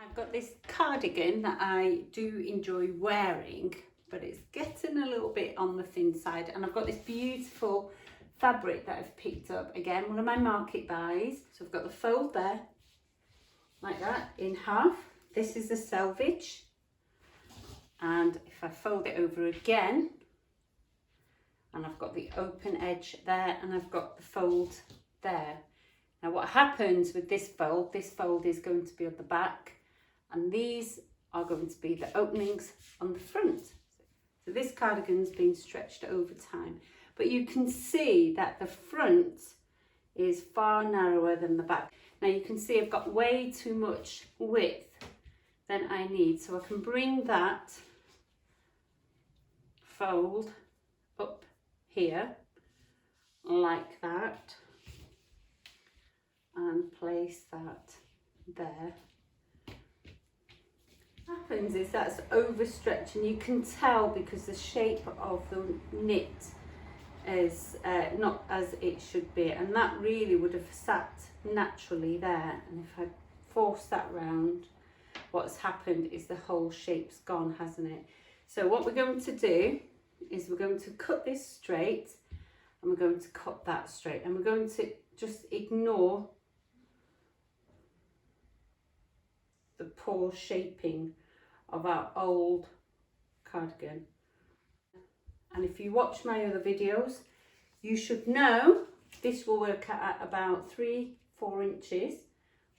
I've got this cardigan that I do enjoy wearing, but it's getting a little bit on the thin side, and I've got this beautiful fabric that I've picked up, again one of my market buys. So I've got the fold there like that in half. This is the selvage, and if I fold it over again, and I've got the open edge there, and I've got the fold there. Now what happens with this fold is going to be on the back, and these are going to be the openings on the front. So this cardigan's been stretched over time, but you can see that the front is far narrower than the back. Now you can see I've got way too much width than I need, so I can bring that fold up here like that and place that there. What happens is that's overstretched, and you can tell because the shape of the knit is not as it should be, and that really would have sat naturally there, and if I force that round, what's happened is the whole shape's gone, hasn't it? So what we're going to do is we're going to cut this straight, and we're going to cut that straight, and we're going to just ignore the poor shaping of our old cardigan. And if you watch my other videos, you should know this will work at about 3-4 inches,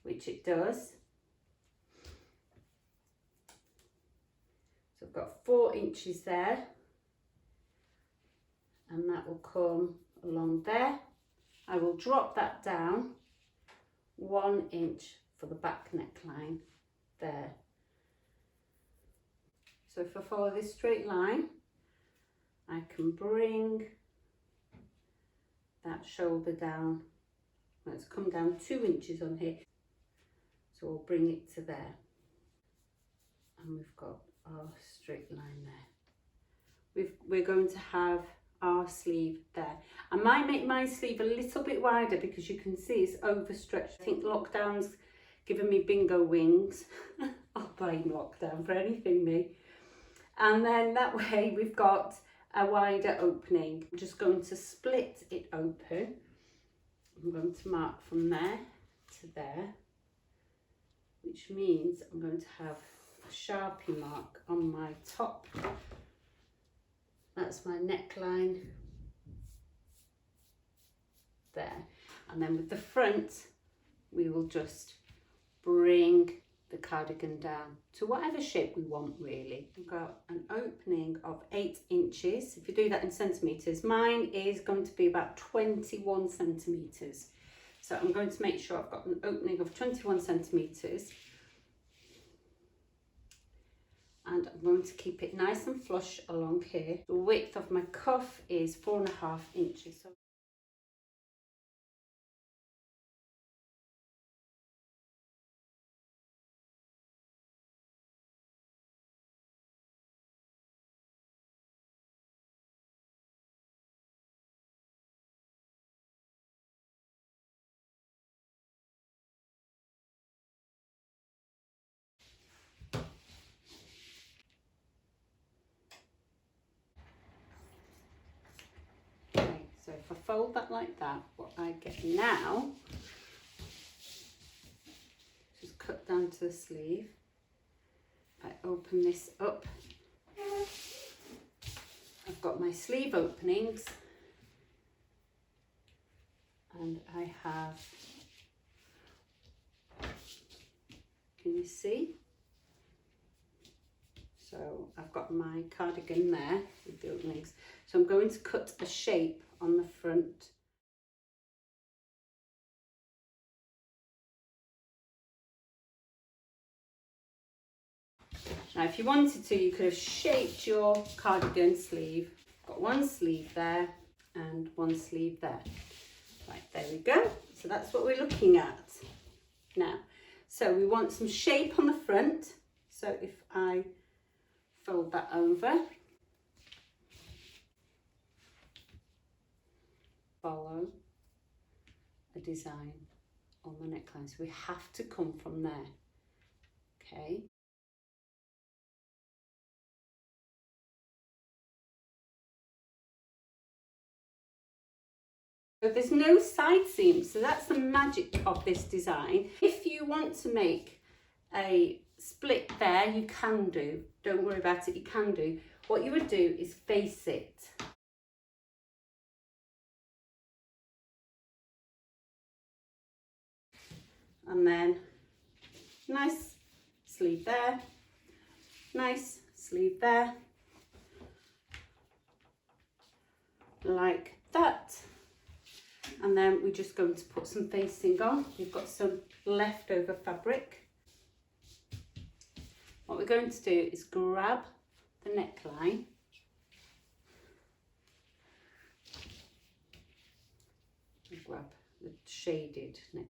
which it does. So I've got 4 inches there, and that will come along there. I will drop that down 1 inch for the back neckline there. So if I follow this straight line, I can bring that shoulder down. Let's come down 2 inches on here. So we'll bring it to there. And we've got our straight line there. We're going to have our sleeve there. I might make my sleeve a little bit wider because you can see it's overstretched. I think lockdown's given me bingo wings. I'll blame lockdown for anything, me. And then that way we've got a wider opening. I'm just going to split it open. I'm going to mark from there to there, which means I'm going to have a Sharpie mark on my top. That's my neckline there. And then with the front, we will just bring the cardigan down to whatever shape we want, really. We've got an opening of 8 inches. If you do that in centimetres, mine is going to be about 21 centimetres. So I'm going to make sure I've got an opening of 21 centimetres. And I'm going to keep it nice and flush along here. The width of my cuff is 4.5 inches. So So if I fold that like that, what I get now, just cut down to the sleeve. I open this up. I've got my sleeve openings, and I have, can you see? So I've got my cardigan there with the openings. So I'm going to cut a shape on the front. Now if you wanted to, you could have shaped your cardigan sleeve. Got one sleeve there and one sleeve there. Right, there we go. So that's what we're looking at now. So we want some shape on the front. So if I fold that over, follow a design on the neckline. So we have to come from there. Okay. So there's no side seams, so that's the magic of this design. If you want to make a split there, you can do. Don't worry about it, you can do. What you would do is face it. And then nice sleeve there, nice sleeve there, like that. And then we're just going to put some facing on. We've got some leftover fabric. What we're going to do is grab the neckline and grab the shaded neck.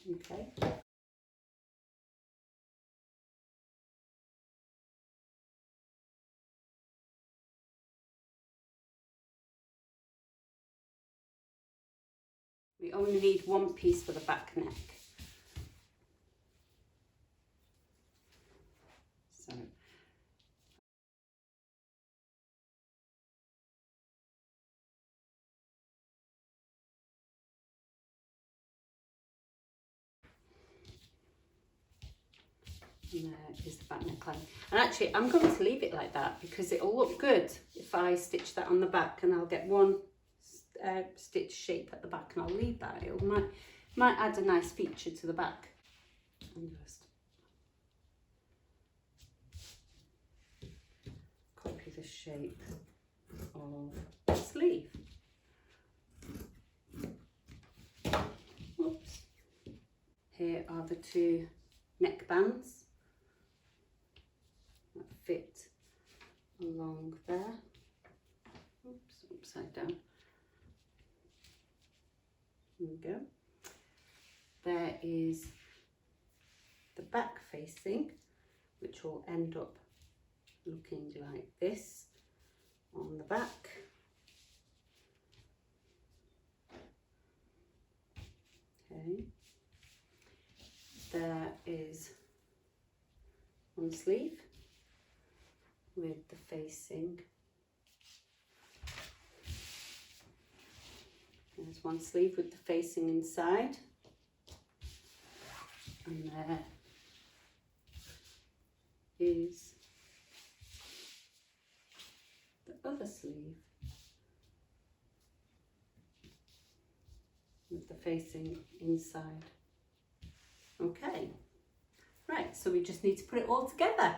Okay. We only need one piece for the back neck. So and there is the back neckline. And actually I'm going to leave it like that because it'll look good if I stitch that on the back, and I'll get one stitch shape at the back, and I'll leave that. It might add a nice feature to the back. And just copy the shape of the sleeve. Oops. Here are the two neck bands that fit along there. Oops, upside down. There we go. There is the back facing, which will end up looking like this on the back. Okay. There is one sleeve with the facing. There's one sleeve with the facing inside, and there is the other sleeve with the facing inside. Okay, right, so we just need to put it all together.